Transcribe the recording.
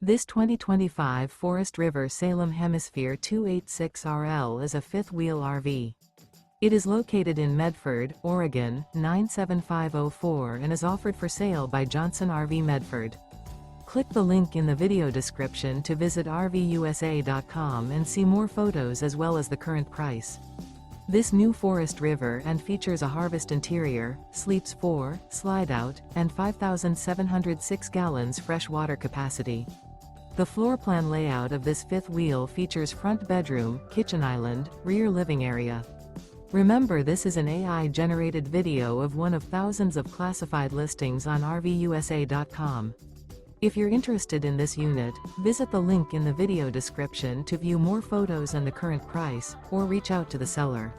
This 2025 Forest River Salem Hemisphere 286RL is a fifth-wheel RV. It is located in Medford, Oregon, 97504 and is offered for sale by Johnson RV Medford. Click the link in the video description to visit RVUSA.com and see more photos as well as the current price. This new Forest River and features a Harvest interior, sleeps 4, Slideout, and 5,706 gallons fresh water capacity. The floor plan layout of this fifth wheel features front bedroom, kitchen island, rear living area. Remember, this is an AI-generated video of one of thousands of classified listings on RVUSA.com. If you're interested in this unit, visit the link in the video description to view more photos and the current price, or reach out to the seller.